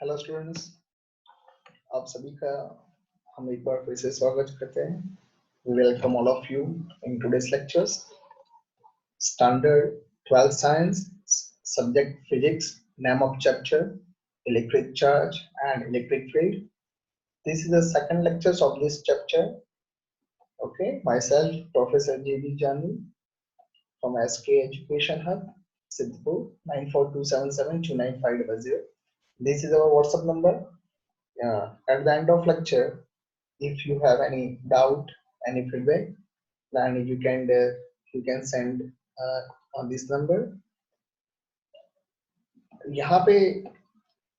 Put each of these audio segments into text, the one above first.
Hello students, आप सभी का हम एक बार फिर से स्वागत करते हैं। We welcome all of you in today's lectures. Standard 12th science, subject physics, name of chapter electric charge and electric field. This is the second lectures of this chapter. Okay, myself Professor JB Jani from SK Education Hub, Sidhpur 9427729500. This is our WhatsApp number. At the end of lecture, if you have any doubt, any feedback, then you can send on this number. यहाँ पे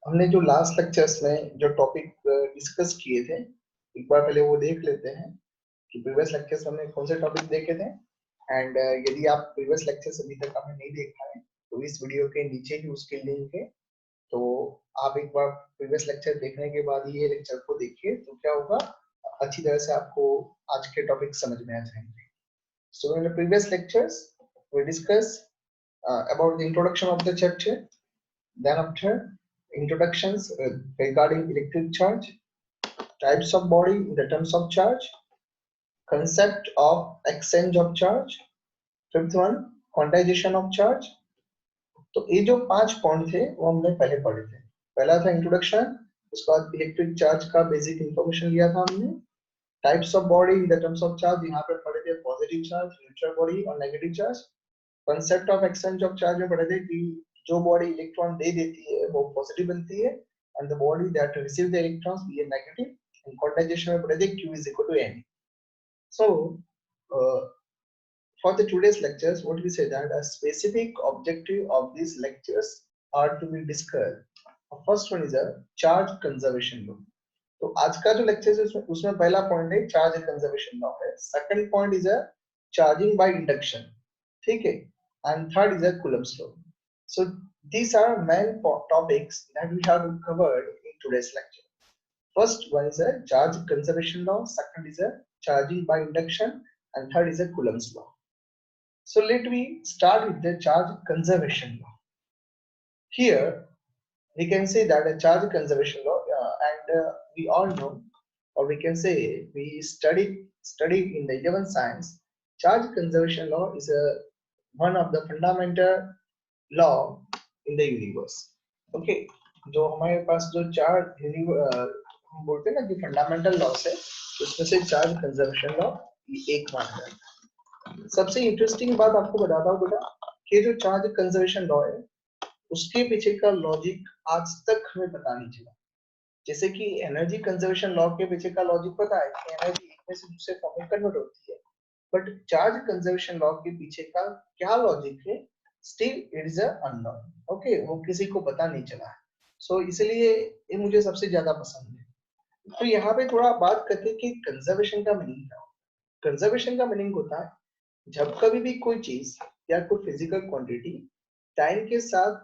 हमने जो last lectures में जो topic discuss किए थे, एक बार पहले वो देख लेते हैं कि प्रीवियस लेक्चर्स में हमने कौन से टॉपिक देखे थे. एंड यदि आप प्रीवियस लेक्चर्स अभी तक आपने नहीं देखा है तो इस वीडियो के नीचे ही उसके लिंक है, तो आप एक बार प्रीवियस लेक्चर देखने के बाद ये लेक्चर को देखिए तो क्या होगा, अच्छी तरह से आपको आज के टॉपिक समझ में आ जाएंगे. So in the previous lectures we discussed about the introduction of the chapter. Then after introductions regarding electric charge, types of body in the terms of charge, concept of exchange of charge, fifth one quantization of charge. तो ये जो 5 point थे वो हमने पहले पढ़े थे. पहला था इंट्रोडक्शन, उसके बाद इलेक्ट्रिक चार्ज का बेसिक इंफॉर्मेशन लिया था हमने. Types of body in the terms of charge, यहाँ पे पढ़े थे पॉजिटिव चार्ज, न्यूट्रल बॉडी और negative charge. Concept of exchange of charge में पढ़े थे कि जो बॉडी इलेक्ट्रॉन दे देती है वो पॉजिटिव बनती है and the body that receive the electrons ये नेगेटिव. एंड क्वांटाइजेशन में पढ़े थे Q is equal to N. So for the today's lectures, what we say that a specific objective of these lectures are to be discussed. First one is a charge conservation law. तो आज का जो lecture है उसमें पहला point है charge conservation law है. Second point is a charging by induction, ठीक है. And third is a Coulomb's law. So these are main topics that we have covered in today's lecture. First one is a charge conservation law, second is a charging by induction, and third is a Coulomb's law. So let me start with the charge conservation law. Here we can say that a charge conservation law, and we all know, or we can say we studied in the 11th science. Charge conservation law is one of the fundamental law in the universe. Okay, जो हमारे पास जो charge हम बोलते हैं ना कि fundamental loss है, उसमें से चार्ज कंजर्वेशन लॉ एक माना जाता है. सबसे इंटरेस्टिंग बात आपको बताता हूँ बेटा कि जो चार्ज कंजर्वेशन लॉ है उसके पीछे का लॉजिक आज तक हमें पता नहीं चला. जैसे कि एनर्जी कंजर्वेशन लॉ के पीछे का लॉजिक पता है कि एनर्जी एक में से दूसरे फॉर्म में कन्वर्ट होती है, बट चार्ज कंजर्वेशन लॉ के पीछे का क्या लॉजिक है, still it is unknown. Okay, वो किसी को पता नहीं चला है. सो इसलिए ये मुझे सबसे ज्यादा पसंद है. तो यहाँ पे थोड़ा बात करते हैं कि कंजर्वेशन का मीनिंग क्या होता है. कंजर्वेशन का मीनिंग होता है जब कभी भी कोई चीज या कोई फिजिकल क्वांटिटी टाइम के साथ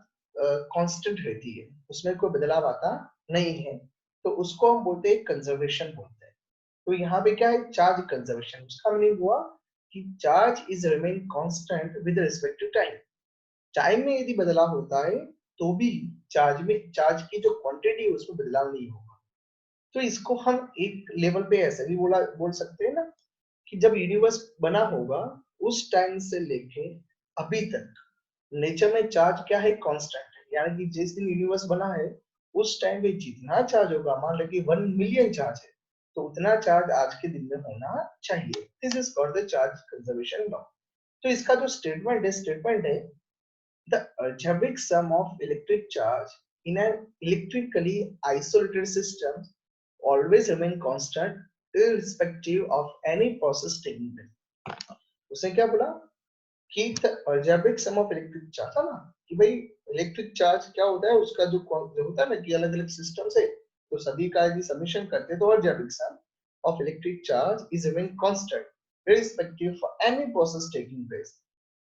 कांस्टेंट रहती है, उसमें कोई बदलाव आता नहीं है, तो उसको हम बोलते हैं कंजर्वेशन बोलते हैं. तो यहाँ पे क्या है, चार्ज कंजर्वेशन. उसका मीनिंग हुआ कि charge is remain constant with respect to time. Time में यदि बदलाव होता है तो भी चार्ज की जो क्वांटिटी है उसमें बदलाव नहीं होगा. तो इसको हम एक लेवल पे ऐसे भी बोल सकते हैं ना कि जब यूनिवर्स बना होगा उस टाइम से लेके अभी तक नेचर में चार्ज क्या है, कांस्टेंट है. यानी कि जिस दिन यूनिवर्स बना है उस टाइम पे जितना चार्ज होगा, मान लो कि 1 मिलियन चार्ज है, तो उतना चार्ज आज के दिन में होना चाहिए. This is called the charge conservation law. तो इसका जो स्टेटमेंट है the algebraic sum of electric charge in an electrically isolated system always remain constant irrespective of any process taking place. उसने क्या बोला कि the algebraic sum of electric charge था ना, कि भाई इलेक्ट्रिक चार्ज क्या होता है, उसका जो होता है ना कि अलग अलग सिस्टम से तो सभी का यदि समीशन करते हैं तो algebraic sum of electric charge is remain constant irrespective of any process taking place.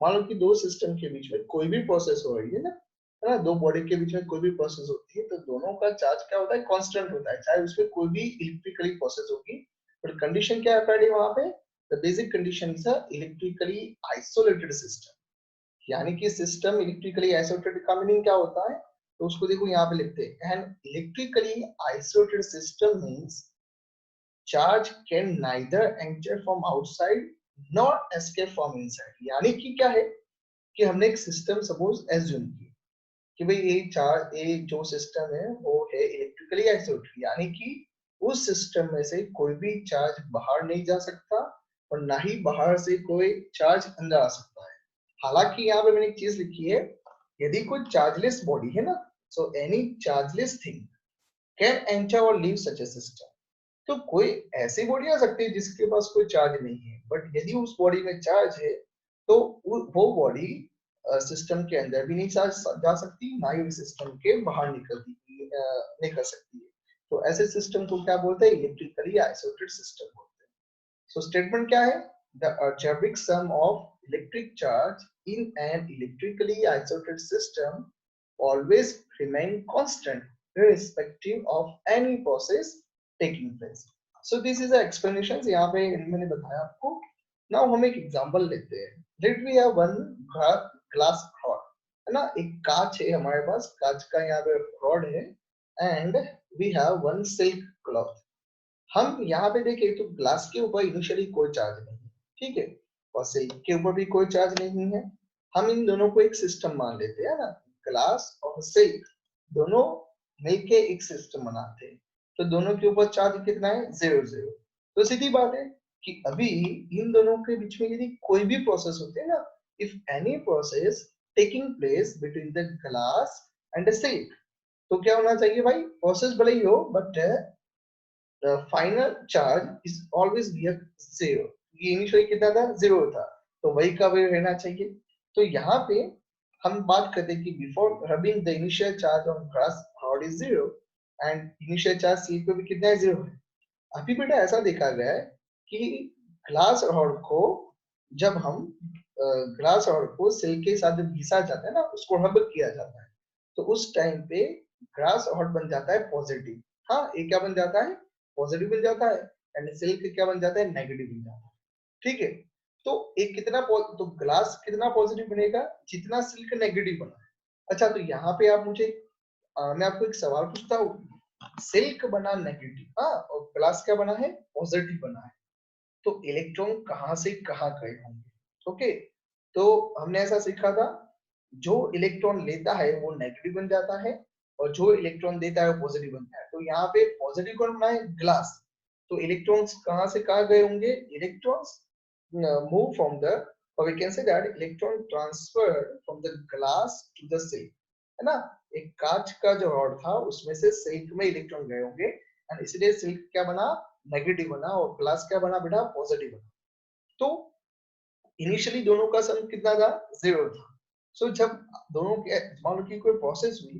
मान लो कि दो सिस्टम के बीच में कोई भी प्रोसेस हो रही है ना, है ना, दो बॉडी के बीच में कोई भी प्रोसेस होती है तो दोनों का चार्ज क्या होता है, कांस्टेंट होता है, चाहे उसमें कोई भी इलेक्ट्रिकली प्रोसेस होगी. बट कंडीशन क्या है वहां पे, the basic condition is a electrically isolated system. यानी कि सिस्टम इलेक्ट्रिकली आइसोलेटेड का मीनिंग क्या होता है तो उसको देखो यहाँ पे लिखते हैं an electrically isolated system means charge can neither enter from outside not escape from inside. यानी कि क्या है कि हमने एक सिस्टम सपोज एज्यूम की कि भाई ये जो सिस्टम है वो है इलेक्ट्रिकली आइसोलेटेड, यानी कि उस सिस्टम में से कोई भी चार्ज बाहर नहीं जा सकता और ना ही बाहर से कोई चार्ज अंदर आ सकता है। हालांकि यहाँ पे मैंने एक चीज लिखी है, यदि कोई चार्जलेस बॉडी है ना, so any chargeless thing can enter और लीव सच ए सिस्टम। तो कोई ऐसी बॉडी आ सकती है जिसके पास कोई चार्ज नहीं है, बट यदि उस बॉडी में चार्ज है तो वो बॉडी सिस्टम के अंदर भी नहीं जा सकती, ना ही सिस्टम के बाहर निकल सकती है। तो ऐसे सिस्टम को क्या बोलते हैं? इलेक्ट्रिकली आइसोलेटेड सिस्टम बोलते हैं। सो स्टेटमेंट क्या है? The algebraic sum of electric charge in an electrically isolated system always remain constant irrespective of any process taking place. So this is the explanation यहाँ पे मैंने बताया आपको। Now हम एक एग्जांपल लेते हैं। Let we have one glass rod, है ना, एक कांच है हमारे पास, कांच का यहाँ पे रॉड है and we have one silk cloth। हम यहाँ पे देखें तो ग्लास के ऊपर इनिशियली कोई चार्ज नहीं है, ठीक है, और सिल्क के ऊपर भी कोई चार्ज नहीं है। हम इन दोनों को एक सिस्टम मान लेते हैं ना, ग्लास और सिल्क दोनों मिलके एक सिस्टम बनाते हैं। तो दोनों के ऊपर चार्ज कितना है? 0 0। तो सीधी बात है कि अभी इन दोनों के बीच में यदि कोई भी प्रोसेस होती है ना, if any process taking place between the glass and the silk, तो क्या होना चाहिए भाई? प्रोसेस भले ही हो but the final charge is always be a zero। ये इनिशियली कितना था? 0 था, तो वही का वही रहना चाहिए। तो यहाँ पे हम बात करते हैं कि before rubbing the initial charge on glass rod is 0 and initial charge C पे भी कितना है? 0 है। अभी बेटा ऐसा देखा गया है कि ग्लास रॉड को जब हम ग्लास रॉड को सिल्क के साथ जब घिसा जाता है ना, उसको रब किया जाता है, तो उस टाइम पे ग्लास रॉड बन जाता है पॉजिटिव। हाँ, ये क्या बन जाता है? पॉजिटिव बन जाता है। एंड सिल्क क्या बन जाता है? नेगेटिव बन जाता है। ठीक है, तो एक कितना तो ग्लास कितना पॉजिटिव बनेगा? जितना सिल्क नेगेटिव बना है। अच्छा, तो यहाँ पे आप मुझे मैं आपको एक सवाल पूछता हूँ, सिल्क बना नेगेटिव, हाँ, और ग्लास क्या बना है? पॉजिटिव बना है, तो इलेक्ट्रॉन कहाँ से कहाँ गए होंगे? ओके, तो हमने ऐसा सीखा था, जो इलेक्ट्रॉन लेता है वो नेगेटिव बन जाता है और जो इलेक्ट्रॉन देता है वो पॉजिटिव बनता है। तो यहाँ पे पॉजिटिव कौन बना है? ग्लास। तो इलेक्ट्रॉन्स कहाँ से कहाँ गए होंगे? Electrons move from the, or we can say that electron transferred from the glass to the silk, है ना। एक कांच का जो रॉड था उसमें से सिल्क में इलेक्ट्रॉन गए होंगे एंड इसलिए सिल्क क्या बना? नेगेटिव बना, और ग्लास क्या बना बेटा? पॉजिटिव बना। तो इनिशियली दोनों का सम कितना था? 0 था। सो जब दोनों के मान लो कि कोई प्रोसेस हुई,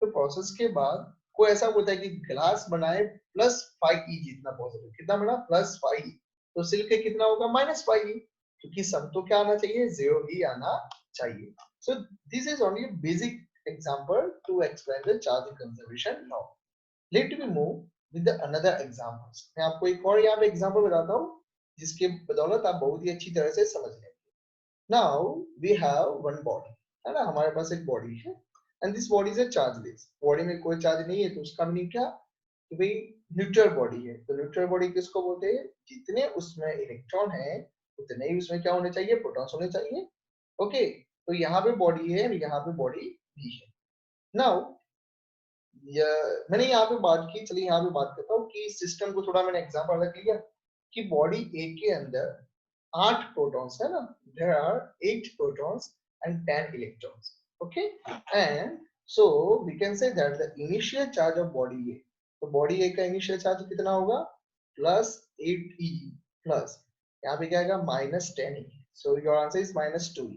तो प्रोसेस के बाद कोई ऐसा बोलता है कि ग्लास बनाए +5e जितना पॉजिटिव, कितना बना? +5e। तो सिल्क कितना होगा? -5e, क्योंकि सम तो क्या आना चाहिए? 0 ही आना चाहिए। So this is only basic example to explain the charge conservation law. Let me move with another examples. मैं आपको एक और यहाँ पे एग्जांपल बताता हूँ जिसके बदौलत आप बहुत ही अच्छी तरह से समझ लेंगे। Now we have one body, है ना, हमारे पास एक बॉडी है and this body is a chargeless. Body में कोई चार्ज नहीं है, तो उसका मीनिंग क्या कि भाई न्यूट्रल बॉडी है। तो न्यूट्रल बॉडी किसको बोलते हैं? जितने उसमें इलेक्ट्रॉन है उतने ही उसमें क्या होने चाहिए? प्रोटॉन्स होने चाहिए। ओके, तो यहाँ पे बॉडी है, यहाँ पे बॉडी भी है। नाउ मैंने यहाँ पे बात की, चलिए यहाँ पे बात करता हूँ कि सिस्टम को थोड़ा मैंने एग्जांपल रख लिया कि बॉडी ए के अंदर 8 प्रोटॉन्स है ना, there are 8 protons and 10 electrons. Okay, and so we can say that the initial charge of body A, तो बॉडी ए का इनिशियल चार्ज कितना होगा? +8e प्लस यहाँ पे क्या आएगा? -10e। So your answer is -2e।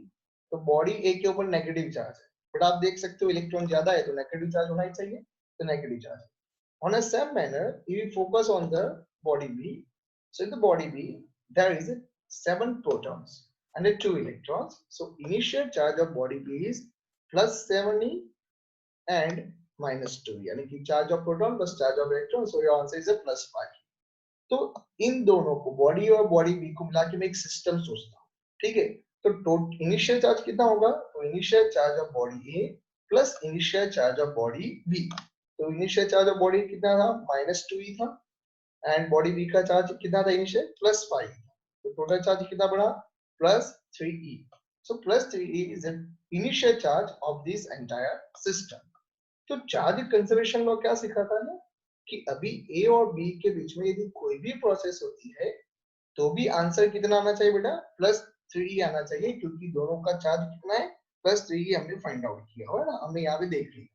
तो बॉडी ए के ऊपर नेगेटिव चार्ज है, बट आप देख सकते हो इलेक्ट्रॉन ज्यादा है तो नेगेटिव चार्ज होना ही चाहिए, तो negative charge. On a same manner, if we focus on the body B, so in the body B, there is 7 protons and 2 electrons. So initial charge of body B is +7e and -2e, यानी कि charge of proton plus charge of electron. So your answer is a +5. तो इन दोनों को, body और body B को मिला के मैं एक सिस्टम सोचता हूँ, ठीक है। तो इनिशियल चार्ज कितना होगा? तो initial charge of body A plus initial charge of body B. तो इनिशियल चार्ज ऑफ बॉडी कितना था, -2e था, एंड बॉडी बी का चार्ज कितना था इनिशियल, +5। तो टोटल चार्ज कितना बढ़ा, +3e। So +3e is an initial charge of this entire system. तो चार्ज कंजर्वेशन लॉ क्या सिखाता है कि अभी ए और बी के बीच में यदि कोई भी प्रोसेस होती है तो भी आंसर कितना आना चाहिए बेटा, +3e आना चाहिए, क्योंकि दोनों का चार्ज कितना है, +3e हमने फाइंड आउट किया हुआ है ना, हमने यहाँ पे देख लिया।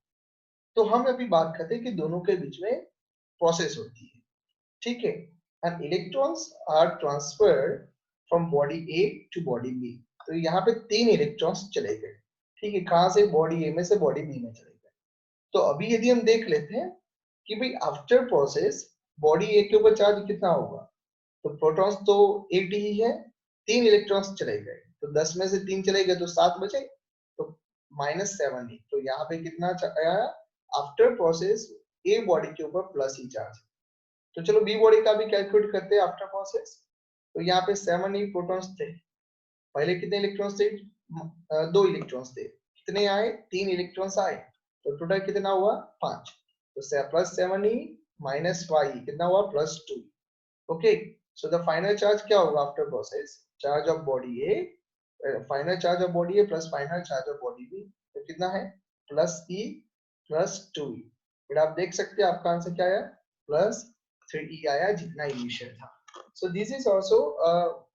तो हम अभी बात करते हैं कि दोनों के बीच में प्रोसेस होती है, ठीक है। And electrons are transferred from body A to body B. तो यहाँ पे 3 इलेक्ट्रॉन्स चले गए, ठीक है, कहाँ से, बॉडी ए में से बॉडी बी में चले गए। तो अभी यदि हम देख लेते हैं कि भाई आफ्टर प्रोसेस बॉडी ए के ऊपर चार्ज कितना होगा, तो प्रोटॉन्स तो 8 ही है, 3 इलेक्ट्रॉन्स चले गए, तो 10 में से 3 चले गए तो 7 बचे, तो -7 ही। तो यहाँ पे कितना आया, आफ्टर प्रोसेस ए बॉडी के ऊपर प्लस ही चार्ज। तो चलो बी बॉडी का भी कैलकुलेट करते हैं आफ्टर प्रोसेस। तो यहाँ पे 7 ही प्रोटॉन्स थे, पहले कितने इलेक्ट्रॉन्स थे, 2 इलेक्ट्रॉन्स थे, कितने आए, 3 इलेक्ट्रॉन्स आए, तो टोटल कितना हुआ, 5। तो +7e -5 कितना हुआ, +2। Okay, so the final charge क्या होगा after process, charge of body A, final charge of body A plus final charge of body B, तो कितना है, +e +2e। फिर आप देख सकते हैं आपका आंसर क्या आया, +3e आया, जितना इनिशियल था। सो this is also a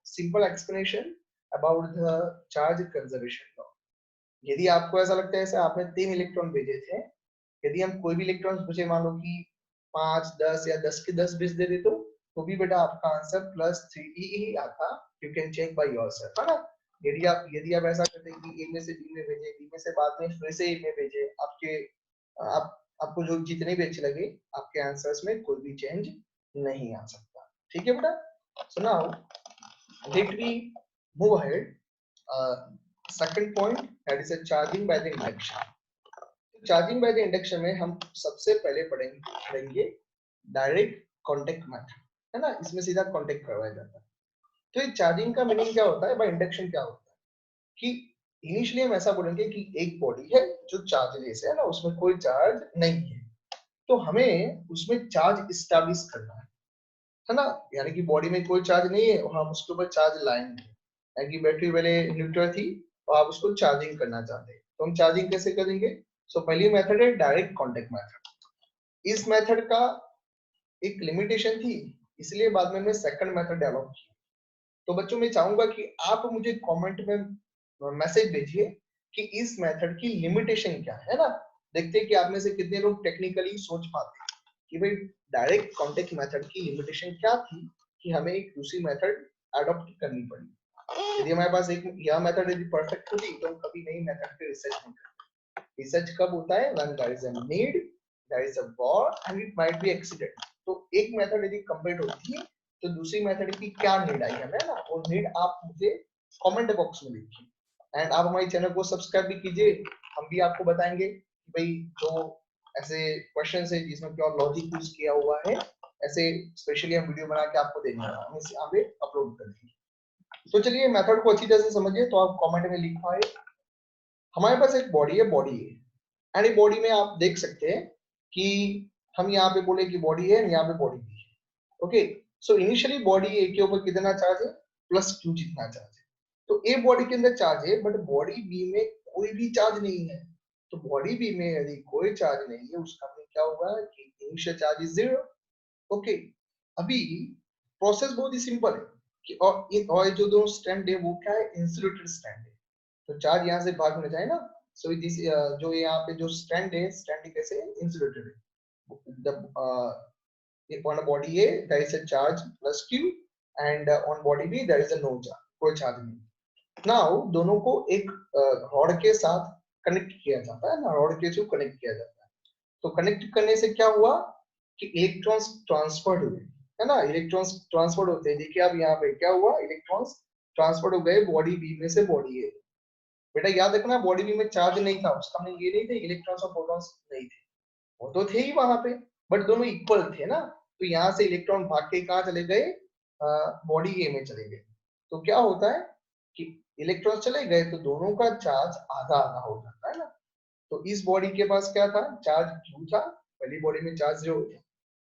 simple explanation about the charge conservation law. यदि आपको ऐसा लगता है, ऐसे आपने 3 इलेक्ट्रॉन भेजे थे, यदि हम कोई भी इलेक्ट्रॉन पूछे, मान लो कि 5, 10 या 10 के 10 भेज दे तो भी बेटा आपका आंसर +3e ही आता। You can check by yourself, है ना। यदि आप ऐसा करते हैं कि ए में से बी में भेजे, बी में से बाद में फिर से ए में भेजे, आपको जो जितने भी अच्छे लगे, आपके आंसर्स में कोई भी चेंज नहीं आ सकता, ठीक है बेटा। So now let me move ahead, second point, that is a charging by the induction. Charging by the induction में हम सबसे पहले पढ़ेंगे डायरेक्ट कांटेक्ट मेथड, है ना, इसमें सीधा कांटेक्ट करवाया जाता है। तो ये चार्जिंग का मीनिंग क्या होता है, बाय इंडक्शन क्या होता है, कि इनिशियली हम ऐसा बोलेंगे कि एक बॉडी है जो चार्जलेस है ना, उसमें कोई चार्ज नहीं है, तो हमें उसमें चार्ज एस्टैब्लिश करना है ना, यानी कि बॉडी में कोई चार्ज नहीं है और हम उसके ऊपर चार्ज लाएंगे, यानी कि बैटरी पहले न्यूट्रल थी और आप उसको चार्जिंग करना चाहते हैं, तो हम चार्जिंग कैसे करेंगे। सो पहली मेथड है डायरेक्ट कांटेक्ट मेथड। इस मेथड का एक लिमिटेशन थी, इसलिए बाद में मैं सेकंड मेथड डेवलप किया। तो बच्चों मैं चाहूंगा कि आप मुझे कमेंट में मैसेज भेजिए कि इस मेथड की लिमिटेशन क्या है ना, देखते हैं कि आप में से कितने लोग टेक्निकली सोच पाते हैं कि भाई डायरेक्ट कांटेक्ट मेथड की लिमिटेशन क्या थी, कि हमें एक दूसरी मेथड अडॉप्ट करनी पड़ी। यदि हमारे पास एक यह मेथड यदि परफेक्ट होती तो हम कभी नई मेथड पे रिसर्च नहीं करते। रिसर्च कब होता है, when there is a need, there is a war and it might be accident. तो एक मेथड यदि कंप्लीट होती है तो दूसरी मेथड की क्या नीड आई हमें ना, वो नीड आप मुझे कमेंट बॉक्स में लिखिए। एंड आप हमारे चैनल को सब्सक्राइब भी कीजिए, हम भी आपको बताएंगे कि भाई जो ऐसे क्वेश्चंस है जिसमें प्योर लॉजिक यूज किया हुआ है, ऐसे स्पेशली हम वीडियो बना के आपको देंगे, हम इसे यहाँ पे अपलोड कर देंगे। तो चलिए मेथड को अच्छी तरह से समझिए, तो आप कमेंट में लिख पाए। हमारे पास एक बॉडी है एंड ये बॉडी में आप देख सकते हैं कि हम यहाँ पे बोले कि बॉडी है, यहाँ पे बॉडी भी है। ओके, सो इनिशियली बॉडी ए के ऊपर कितना चार्ज है, +q जितना चार्ज है। तो ए बॉडी के अंदर चार्ज है, बट बॉडी बी में कोई भी चार्ज नहीं है। तो बॉडी बी में यदि कोई चार्ज नहीं है, उसका मतलब क्या होगा कि इनिशियल चार्ज इज 0। ओके, अभी प्रोसेस बहुत ही सिंपल है कि और जो दो स्ट्रैंड है वो क्या है, इंसुलेटेड स्ट्रैंड है। तो चार्ज यहाँ से भाग में जाए ना, सो दिस जो यहाँ पे जो स्ट्रैंड कैसे इंसुलेटेड है। On a body A there is a charge +q and on body B there is a no charge, कोई चार्ज नहीं। नाउ दोनों को एक रॉड के साथ कनेक्ट किया जाता है ना, रॉड के थ्रू कनेक्ट किया जाता है। तो कनेक्ट करने से क्या हुआ कि इलेक्ट्रॉन्स ट्रांसफर्ड हुए, है ना, इलेक्ट्रॉन्स ट्रांसफर्ड होते हैं। देखिए अब यहाँ पे क्या हुआ, इलेक्ट्रॉन्स ट्रांसफर्ड हो गए बॉडी बी में से बॉडी ए। बेटा याद रखना बॉडी बी में चार्ज नहीं था, उसका मतलब ये नहीं थे इलेक्ट्रॉन्स और प्रोटॉन्स नहीं थे, वो तो थे ही वहां पे, बट दोनों इक्वल थे ना। तो यहाँ से इलेक्ट्रॉन भाग के कहाँ चले गए, बॉडी ए में चले गए। तो क्या होता है कि इलेक्ट्रॉन चले गए तो दोनों का चार्ज आधा आधा हो जाता है ना। तो इस बॉडी के पास क्या था, चार्ज Q था, पहली बॉडी में चार्ज 0 था।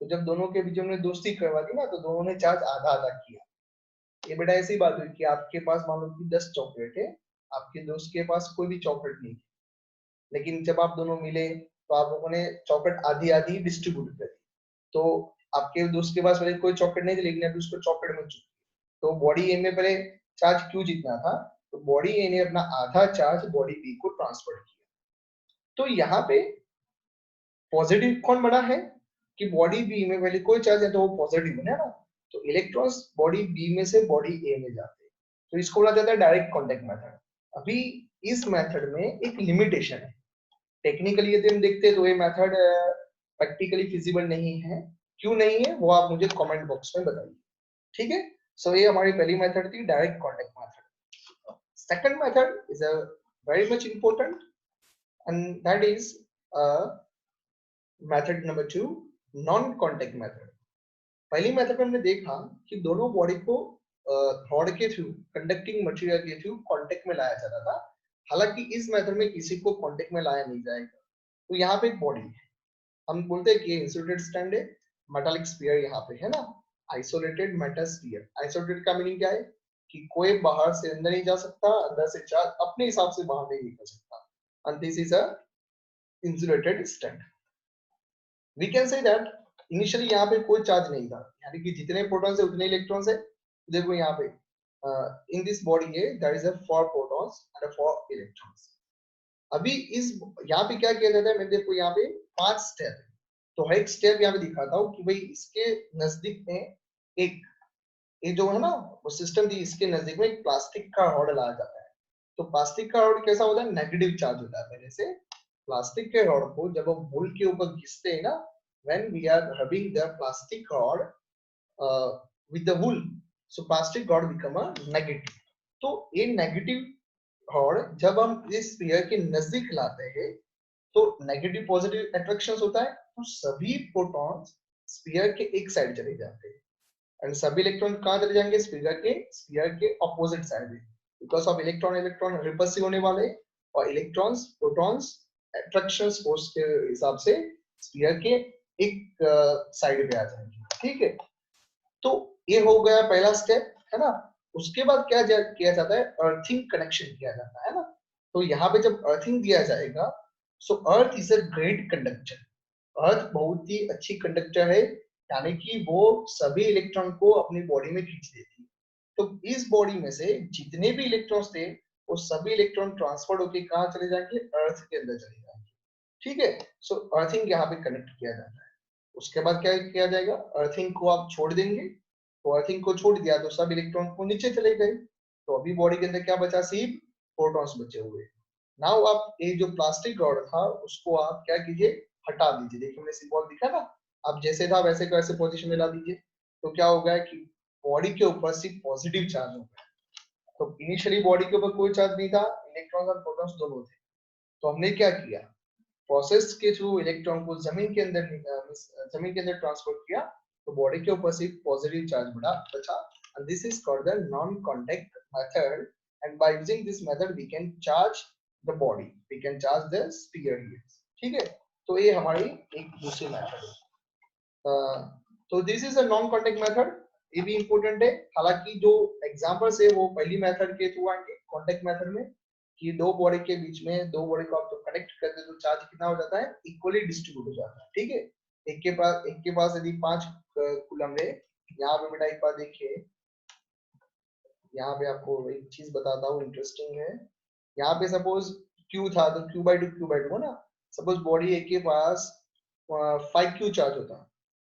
तो जब दोनों के बीच में दोस्ती करवा दी ना, तो दोनों ने चार्ज आधा आधा किया। ये बेटा ऐसी बात हुई कि आपके पास मान लो कि 10 चॉकलेट है, आपके दोस्त के पास कोई भी चॉकलेट नहीं, लेकिन जब आप दोनों मिले तो आप लोगों ने चॉकलेट आधी आधी डिस्ट्रीब्यूट कर दी। तो आपके दोस्त के पास पहले कोई चॉकलेट नहीं थी, लेकिन अभी उसको चॉकलेट मिल चुकी है। तो बॉडी ए में पहले चार्ज Q जितना था, तो बॉडी ए ने अपना आधा चार्ज बॉडी बी को ट्रांसफर किया। तो यहाँ पे पॉजिटिव कौन बना है कि बॉडी बी में पहले कोई चार्ज है तो वो पॉजिटिव है ना, तो इलेक्ट्रॉन्स बॉडी बी में से बॉडी ए में जाते हैं। तो इसको बोला जाता है डायरेक्ट कांटेक्ट मेथड। अभी इस मेथड में एक लिमिटेशन है, टेक्निकली यदि हम देखते हैं तो ये मेथड प्रैक्टिकली फिजिबल नहीं है। क्यों नहीं है वो आप मुझे कमेंट बॉक्स में बताइए, ठीक है। सो ये हमारी पहली मेथड थी, direct contact method. Second method is a very much important and that is method number 2, non contact method. पहली मेथड में हमने देखा कि दोनों बॉडी को रॉड के थ्रू, कंडक्टिंग मटेरियल के थ्रू कांटेक्ट में लाया जाता था। हालांकि इस मेथड में किसी को कांटेक्ट में लाया नहीं जाएगा। तो यहाँ पे एक बॉडी है, हम बोलते हैं कि इंसुलेटेड स्टैंड है, मेटालिक स्फीयर यहाँ पे है ना, आइसोलेटेड मेटल स्फीयर। आइसोलेटेड का मीनिंग क्या है कि कोई बाहर से अंदर नहीं जा सकता, अंदर से चार्ज अपने हिसाब से बाहर नहीं निकल सकता, and this is a insulated stand. We can say that initially यहाँ पे कोई चार्ज नहीं था, यानी कि जितने प्रोटॉन्स है उतने इलेक्ट्रॉन्स है। देखो यहाँ पे इन दिस बॉडी है there is a 4 protons and 4 electrons. अभी इस यहाँ पे क्या किया जाता है, मैं देखो यहाँ पे 5 स्टेप है, तो हर एक स्टेप यहाँ पे दिखाता हूँ कि भाई इसके नजदीक में एक, ये जो है ना वो सिस्टम थी, इसके नजदीक में एक प्लास्टिक का रॉड लाया जाता है। तो प्लास्टिक का रॉड कैसा होता है, नेगेटिव चार्ज होता है पहले से। प्लास्टिक के रॉड को जब हम वुल के ऊपर घिसते हैं ना, when we are rubbing the plastic rod with the wool, so plastic rod become a negative। तो ये नेगेटिव रॉड जब हम इस स्फीयर के नजदीक लाते हैं तो नेगेटिव पॉजिटिव अट्रैक्शन होता है, तो सभी प्रोटॉन्स स्फीयर के एक साइड चले जाते हैं एंड सभी इलेक्ट्रॉन कहाँ चले जाएंगे, स्फीयर के ऑपोजिट साइड में। Because of electron electron repulsive होने वाले, और इलेक्ट्रॉन्स प्रोटॉन्स अट्रैक्शन फोर्स के हिसाब से स्फीयर के एक साइड पे आ जाएंगे, ठीक है। तो ये हो गया पहला स्टेप, है ना। उसके बाद क्या किया जाता है, अर्थिंग कनेक्शन किया जाता है ना। तो यहाँ पे जब अर्थिंग दिया जाएगा, so earth is a great conductor. Earth बहुत ही अच्छी कंडक्टर है, यानी कि वो सभी इलेक्ट्रॉन को अपनी बॉडी में खींच देती है। तो इस बॉडी में से जितने भी इलेक्ट्रॉन्स थे वो सभी इलेक्ट्रॉन ट्रांसफर होके कहाँ चले जाएंगे, अर्थ के अंदर चले जाएंगे, ठीक है। सो अर्थिंग यहाँ पे कनेक्ट किया जाता है। उसके बाद क्या किया जाएगा, अर्थिंग को आप छोड़ देंगे, तो अर्थिंग को छोड़ दिया तो सब इलेक्ट्रॉन को नीचे चले गए, तो अभी बॉडी के अंदर क्या बचा, सिर्फ प्रोटॉन्स बचे हुए। नाउ आप ये जो प्लास्टिक रॉड था उसको आप क्या कीजिए, हटा दीजिए। देखिए मैंने सिंबल दिखा ना, आप जैसे था वैसे कैसे पोजीशन में ला दीजिए। तो क्या हो गया कि बॉडी के ऊपर सिर्फ पॉजिटिव चार्ज हो गया। तो इनिशियली बॉडी के ऊपर कोई चार्ज नहीं था, इलेक्ट्रॉन्स और प्रोटॉन्स दोनों थे। तो हमने क्या किया, प्रोसेस के थ्रू इलेक्ट्रॉन को जमीन के अंदर ट्रांसफर किया, तो बॉडी के ऊपर सिर्फ पॉजिटिव चार्ज बचा। And this is called the non contact method, and by using this method we can charge the body, we can charge the sphere here, ठीक है। तो ये हमारी एक दूसरी मेथड है। तो this is a non contact method, ये भी इंपॉर्टेंट है। हालांकि जो एग्जांपल्स है वो पहली मेथड के थ्रू आएंगे, कांटेक्ट मेथड में, कि दो बॉडी के बीच में, दो बॉडी को आप तो कनेक्ट करते तो चार्ज कितना हो जाता है, इक्वली डिस्ट्रीब्यूट हो जाता है, ठीक है। एक के पास यदि 5 कूलम है, यहाँ पे बेटा एक बार देखिए, यहाँ पे आपको एक चीज बताता हूँ इंटरेस्टिंग है। यहाँ पे सपोज Q था तो Q/2 है ना। सपोज बॉडी ए के पास 5Q चार्ज होता,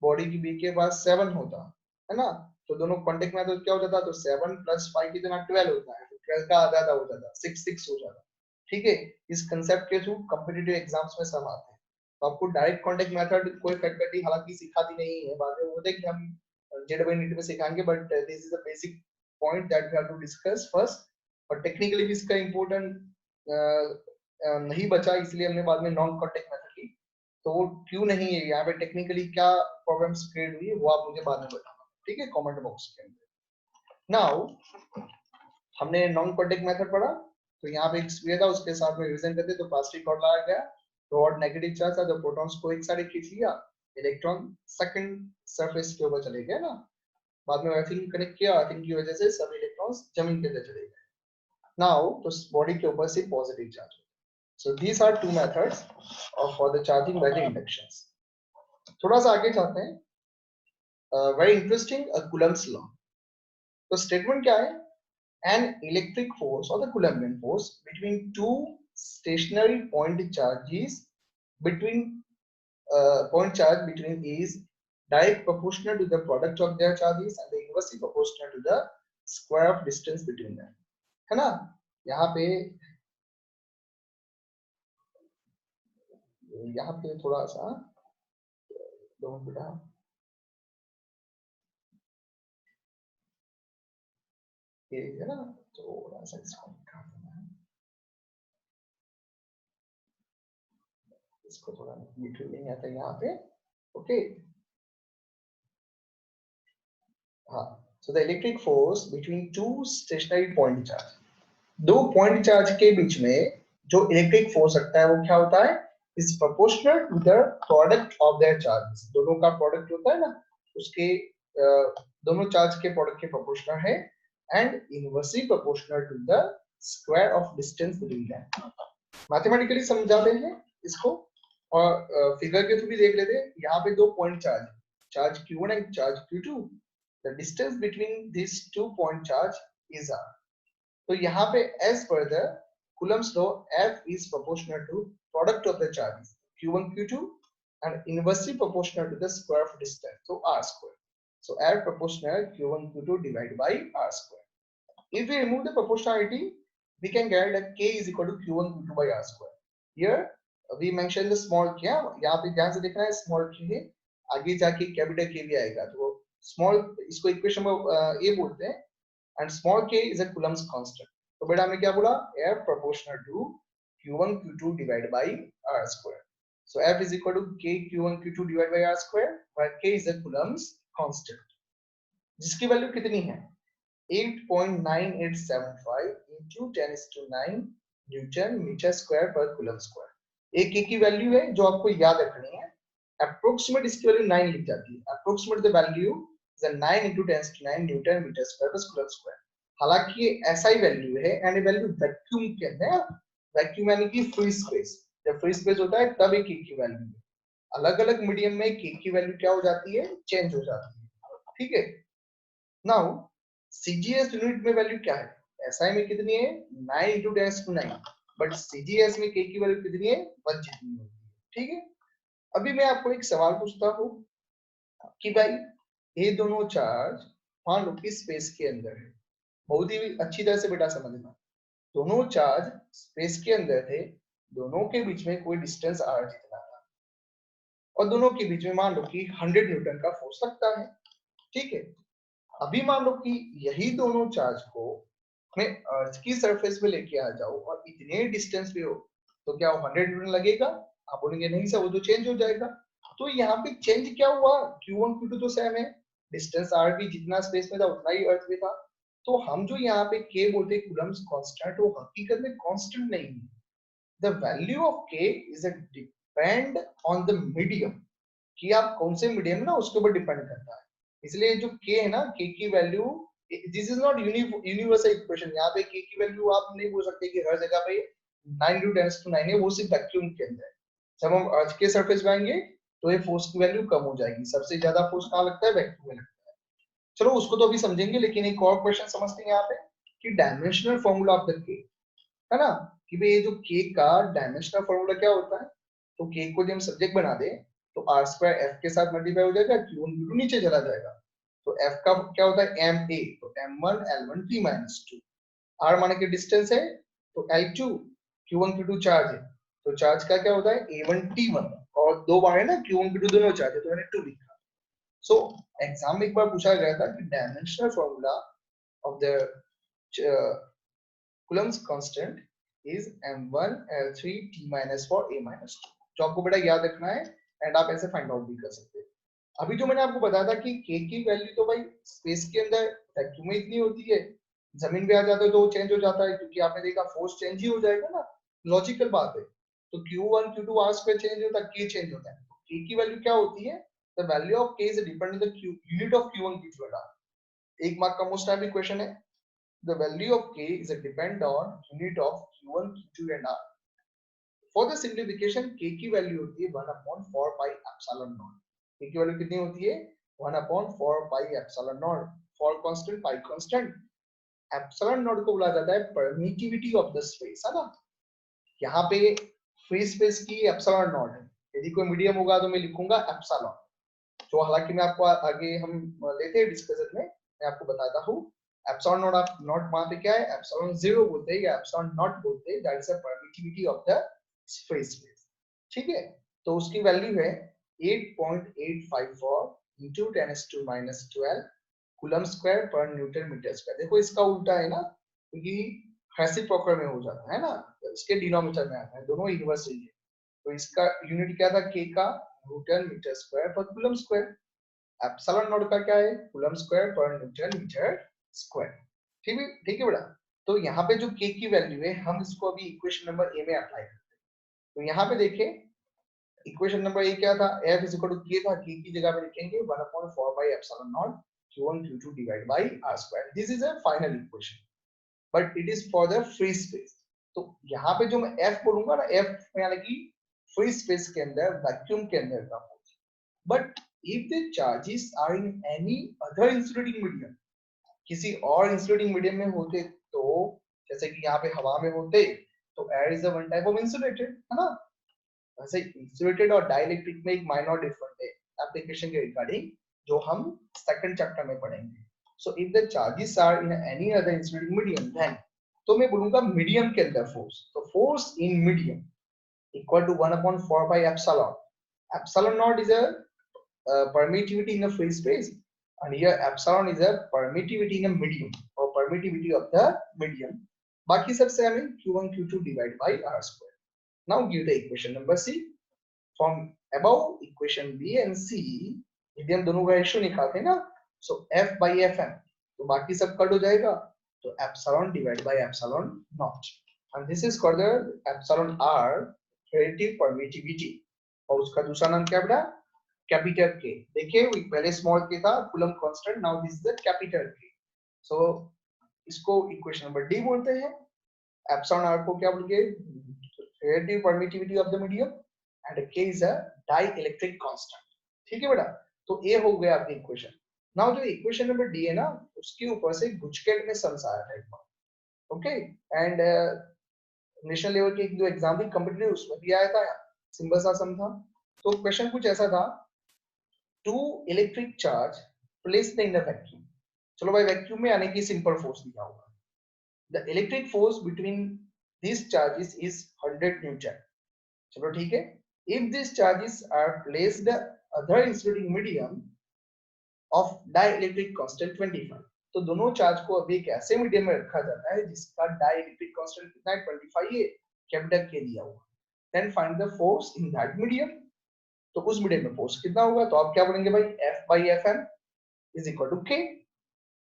बॉडी की बी के पास 7 होता, है ना। तो दोनों कांटेक्ट में तो क्या हो जाता, तो 7 + 5 कितना 12 होता है, तो 12 का आधा हो जाता, 6 हो जाता, ठीक है। इस कंसेप्ट के थ्रू कॉम्पिटिटिव एग्जाम्स में सब आते हैं। तो आपको डायरेक्ट कांटेक्ट मेथड कोई फैकल्टी हालांकि सिखाती नहीं है, बाद में वो देख हम जेड बाय नीट में सिखाएंगे, but this is a basic point that we have to discuss first. और टेक्निकली भी इसका इम्पोर्टेंट नहीं बचा, इसलिए हमने बाद में नॉन कांटेक्ट मेथड ली। तो वो क्यों नहीं है, यहाँ पे टेक्निकली क्या प्रॉब्लम्स क्रिएट हुई है वो आप मुझे बाद में बताना, ठीक है, कमेंट बॉक्स के अंदर। नाउ हमने नॉन कांटेक्ट मेथड पढ़ा, तो यहाँ पे एक स्फीयर था, उसके साथ में रिप्रेजेंट करते तो प्लास्टिक रॉड लाया गया, तो और नेगेटिव चार्ज था, जब प्रोटॉन्स को एक साइड खींच लिया, इलेक्ट्रॉन सेकंड सरफेस के ऊपर चले गए ना, बाद में अर्थिंग कनेक्ट किया, अर्थिंग की वजह से सब इलेक्ट्रॉन्स जमीन के अंदर चले गए। नाउ तो बॉडी के ऊपर से positive charge. So these are two methods of for the charging by the inductions. थोड़ा सा आगे जाते हैं, वेरी इंटरेस्टिंग कूलम्ब्स लॉ। तो स्टेटमेंट क्या है, an electric force or the Coulombian force between two stationary point charges between point charge between is direct proportional to the product of their charges and the inversely proportional to the square of distance between them, है ना। यहाँ पे थोड़ा सा दो बेटा, ये है ना, थोड़ा सा इसको निकालना है, इसको थोड़ा लिखने नहीं आता यहाँ पे, ओके। हाँ, so the electric force between two stationary point charge, दो पॉइंट चार्ज के बीच में जो इलेक्ट्रिक फोर्स लगता है वो क्या होता है, is proportional to the product of their charges. दोनों का प्रोडक्ट होता है ना, उसके दोनों चार्ज के प्रोडक्ट के प्रोपोर्शनल है, and inversely proportional to the square of distance between them. Mathematically समझाते हैं इसको, और फिगर के थ्रू भी देख लेते हैं। यहाँ पे दो point charge, charge Q1 and charge Q2, the distance between this two point charge is r। तो यहाँ पे as per the Coulomb's law, F is proportional to product of the charges Q1 Q2 and inversely proportional to the square of distance, so r square. So F proportional Q1 Q2 divided by r square. If we remove the proportionality, we can get that K is equal to Q1 Q2 by r square. Here we mention the small k, यहाँ पे ध्यान से देखना है small k है, आगे जाके capital K भी आएगा, तो small इसको इक्वेशन में A बोलते हैं, and small k is a Coulomb's constant. तो बेटा हमने क्या बोला, F proportional to Q1 Q2 divided by r square. So F is equal to K Q1 Q2 divided by r square, where K is a Coulomb's constant, जिसकी value कितनी है 8.9875 into 10⁹ newton metre square per coulomb square. एक K की value है जो आपको याद रखनी है, अप्रोक्सीमेट इसकी वैल्यू 9 लिख जाती है, approximate the value is 9 into 10⁹ newton metre square per coulomb square. हालांकि ये SI वैल्यू है, एंड वैल्यू वैक्यूम के अंदर, वैक्यूम यानी कि फ्री स्पेस, जब फ्री स्पेस होता है तब एक K की वैल्यू है, अलग अलग मीडियम में K की वैल्यू क्या हो जाती है, चेंज हो जाती है, ठीक है। नाउ CGS यूनिट में वैल्यू क्या है, SI में कितनी है 9 into 10⁹, बट CGS में K की वैल्यू कितनी है 1 जितनी होती है, ठीक है। अभी मैं आपको एक सवाल पूछता हूँ कि भाई ये दोनों चार्ज मान लो कि स्पेस के अंदर है, बहुत ही अच्छी तरह से बेटा समझना, दोनों चार्ज स्पेस के अंदर थे, दोनों के बीच में कोई डिस्टेंस r जितना था, और दोनों के बीच में मान लो कि 100 न्यूटन का फोर्स लगता है, ठीक है। अभी मान लो कि यही दोनों चार्ज को मैं अर्थ की सरफेस पे लेके आ जाऊं और इतने डिस्टेंस पे हो, तो क्या 100 न्यूटन लगेगा, आप बोलेंगे नहीं सर वो तो चेंज हो जाएगा। तो यहाँ पे चेंज क्या हुआ, Q1 Q2 तो सेम है, डिस्टेंस r भी जितना स्पेस में था उतना ही अर्थ में था, तो हम जो यहाँ पे K बोलते हैं कूलम्स कांस्टेंट, वो हकीकत में कांस्टेंट नहीं है। The value of K is a depend on the medium, कि आप कौन से मीडियम ना उसके ऊपर डिपेंड करता है, इसलिए जो K है ना, K की value, this is not universal equation, यहाँ पे K की वैल्यू आप नहीं बोल सकते कि हर जगह पे 9 into 10⁹ है, वो सिर्फ वैक्यूम के अंदर है। जब हम अर्थ के सरफेस पे आएंगे तो ये फोर्स की वैल्यू कम हो जाएगी, सबसे ज्यादा फोर्स कहाँ लगता है, वैक्यूम में लगता है। चलो उसको तो अभी समझेंगे, लेकिन एक और क्वेश्चन समझते हैं यहाँ पे कि dimensional formula of the K, है ना, कि भाई ये जो K का डायमेंशनल फॉर्मूला क्या होता है, तो K को जब हम सब्जेक्ट बना दे तो r स्क्वायर F के साथ मल्टीप्लाई हो जाएगा, Q1 Q2 नीचे चला जाएगा, तो F का क्या होता है ma, तो m1 L1 T-2, r माने कि डिस्टेंस है, तो L2 Q1 Q2 चार्ज है, तो चार्ज का क्या होता है A1 T1, और दो बार है ना Q1 Q2 दोनों चार्ज है, तो मैंने 2 लिखा। सो एग्जाम में एक बार पूछा गया था कि dimensional formula of the Coulomb's constant is m1 L3 T-4 A-2, जो आपको बेटा याद रखना है, एंड आप ऐसे फाइंड आउट भी कर सकते हैं। अभी जो मैंने आपको बताया था कि K की वैल्यू तो भाई स्पेस के अंदर वैक्यूम में इतनी होती है, जमीन पे आ जाता है तो वो चेंज हो जाता है, क्योंकि आपने देखा फोर्स चेंज ही हो जाएगा ना, लॉजिकल बात है। तो Q1 Q2 R square change होता है, K चेंज होता है, तो K की वैल्यू क्या होती है? The value of K is dependent on the unit of Q1 Q2 and R. एक मार्क का मोस्ट टाइम क्वेश्चन है, the value of K is depend on unit of Q1 Q2 and R. For the simplification, K की value होती है 1/4 pi epsilon naught. K की value कितनी होती है? 1/4 pi epsilon naught. For constant, pi constant. Epsilon not को बोला जाता है परमिटिविटी ऑफ द स्पेस, है ना? यहाँ पे फ्री स्पेस की एप्सिलॉन नॉट है, यदि कोई मीडियम होगा तो मैं लिखूंगा एप्सिलॉन, जो हालांकि मैं आपको आगे हम लेते हैं डिस्कशन में, मैं आपको बताता हूँ। एप्सिलॉन नॉट आप नॉट वहां पे क्या है, एप्सिलॉन 0 बोलते हैं या एप्सिलॉन नॉट बोलते हैं, that is the permittivity of the free space. ठीक है, तो उसकी वैल्यू है 8.854 into 10⁻⁻12 कूलम स्क्वायर पर न्यूटन मीटर स्क्वायर। देखो इसका उल्टा है ना, क्योंकि रेसिप्रोकल में हो जाता है ना, इसके डिनोमिनेटर में आता है, दोनों इनवर्स ही है। तो इसका यूनिट क्या था के का, Newton metre square per coulomb square. Epsilon not का क्या है, कूलम स्क्वायर पर न्यूटन मीटर स्क्वायर। ठीक है बेटा। तो यहाँ पे जो के की वैल्यू है, हम इसको अभी इक्वेशन नंबर ए में अप्लाई करते हैं। तो यहाँ पे देखें, इक्वेशन नंबर ए क्या था, F इज इक्वल टू के था, के की जगह पे लिखेंगे 1/4 by epsilon not Q1 Q2 divided by R square. This is a final equation, but it is for the free space. तो यहाँ पे जो मैं F बोलूंगा ना, F यानी कि फ्री स्पेस के अंदर, वैक्यूम के अंदर का force. But if the charges are in any other insulating medium, किसी और इंसुलेटिंग मीडियम में होते, तो जैसे कि यहाँ पे हवा में होते, तो air is one type of insulated, है ना? वैसे इंसुलेटेड और डाइलेक्ट्रिक में एक माइनर डिफरेंस है एप्लीकेशन के रिगार्डिंग, जो हम सेकंड चैप्टर में पढ़ेंगे। So if the charges are in any other insulating medium, then तो मैं बोलूंगा मीडियम के अंदर फोर्स, तो force in medium equal to 1/4 by epsilon. Epsilon not is a permittivity in a free space, and here epsilon is a permittivity in a medium or permittivity of the medium. बाकी सब same है, Q1 Q2 divided by R square. Now give the equation number C. From above equation B and C, यदि हम दोनों का ratio निकालते हैं ना, so F by Fm, तो बाकी सब कट हो जाएगा, तो epsilon divided by epsilon naught, and this is called the epsilon R relative permittivity, और उसका दूसरा नाम क्या बेटा, कैपिटल K। देखिए पहले स्मॉल k था, coulomb constant, now this is the capital K। सो इसको इक्वेशन नंबर D बोलते हैं। epsilon R को क्या बोलेंगे, relative permittivity of the medium, and K is a dielectric constant। ठीक है बेटा, तो ये हो गया आपकी इक्वेशन। नाउ जो इक्वेशन नंबर डी है ना, उसके ऊपर से गुचकेट में सम्स आया था एक बार, ओके, एंड नेशनल लेवल के एक दो एग्जाम भी कंप्लीट, उसमें भी आया था, सिंपल सा सम था। तो क्वेश्चन कुछ ऐसा था, two electric charge placed in the vacuum. चलो भाई, वैक्यूम में आने की सिंपल फोर्स दिया होगा, the electric force between these charges is 100 Newton। चलो ठीक है, if these charges are placed other insulating medium of dielectric constant 25, तो दोनों चार्ज को अभी एक ऐसे मीडियम में रखा जाता है जिसका dielectric constant कितना है, 25 है, कैपिटल K दिया हुआ। then find the force in that medium, तो उस मीडियम में फोर्स कितना होगा, तो आप क्या बोलेंगे भाई, F by Fm is equal to K।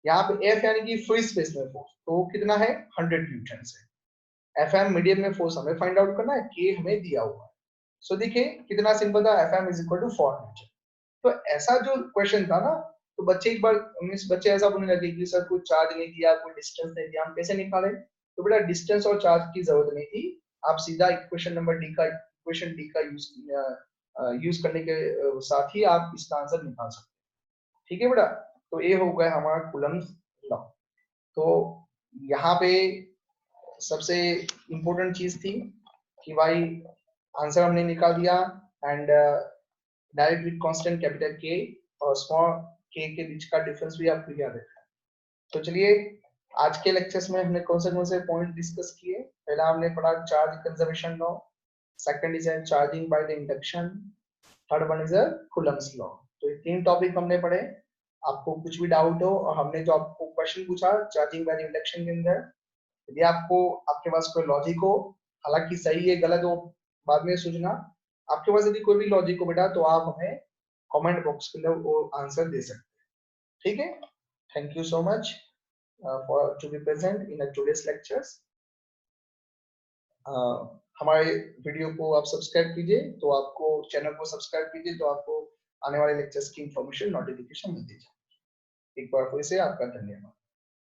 यहाँ पे F यानी कि फ्री स्पेस में फोर्स, तो कितना है, 100 न्यूटन से। Fm मीडियम में फोर्स हमें फाइंड आउट करना है, K हमें दिया हुआ है। सो देखिए कितना सिंपल था, Fm is equal to 4 Newton. तो ऐसा जो क्वेश्चन था ना, तो बच्चे एक बार मींस बच्चे ऐसा बोलने लगे कि सर कोई चार्ज नहीं दिया, कोई डिस्टेंस नहीं दिया, हम कैसे निकालें? तो बेटा डिस्टेंस और चार्ज की जरूरत नहीं थी, आप सीधा इक्वेशन नंबर डी का, इक्वेशन डी का यूज करने के साथ ही आप इसका आंसर निकाल सकते हैं। ठीक है बेटा, तो ये हो गया हमारा कूलम्स लॉ। तो यहाँ पे सबसे इम्पोर्टेंट चीज थी कि भाई आंसर हमने निकाल दिया, and direct constant capital K और स्मॉल k के बीच का डिफरेंस भी आपको याद है। तो चलिए आज के लेक्चर्स में हमने कौन से पॉइंट डिस्कस किए। पहला हमने पढ़ा charge conservation law, second is charging by the induction, third one is Coulomb's law. तो ये तीन टॉपिक हमने पढ़े। आपको कुछ भी डाउट हो और हमने जो आपको क्वेश्चन पूछा चार्जिंग बाय द इंडक्शन के अंदर, यदि आपको आपके पास कोई लॉजिक हो, हालांकि सही है गलत हो बाद में सोचना, आपके पास यदि कोई भी लॉजिक हो बेटा, तो आप हमें कमेंट बॉक्स के अंदर वो आंसर दे सकते हैं। ठीक है, thank you so much for to be present in today's lectures. हमारे वीडियो को आप सब्सक्राइब कीजिए, तो आपको चैनल को सब्सक्राइब कीजिए, तो आपको आने वाले लेक्चर्स की इंफॉर्मेशन नोटिफिकेशन मिलती जाए। एक बार फिर से आपका धन्यवाद।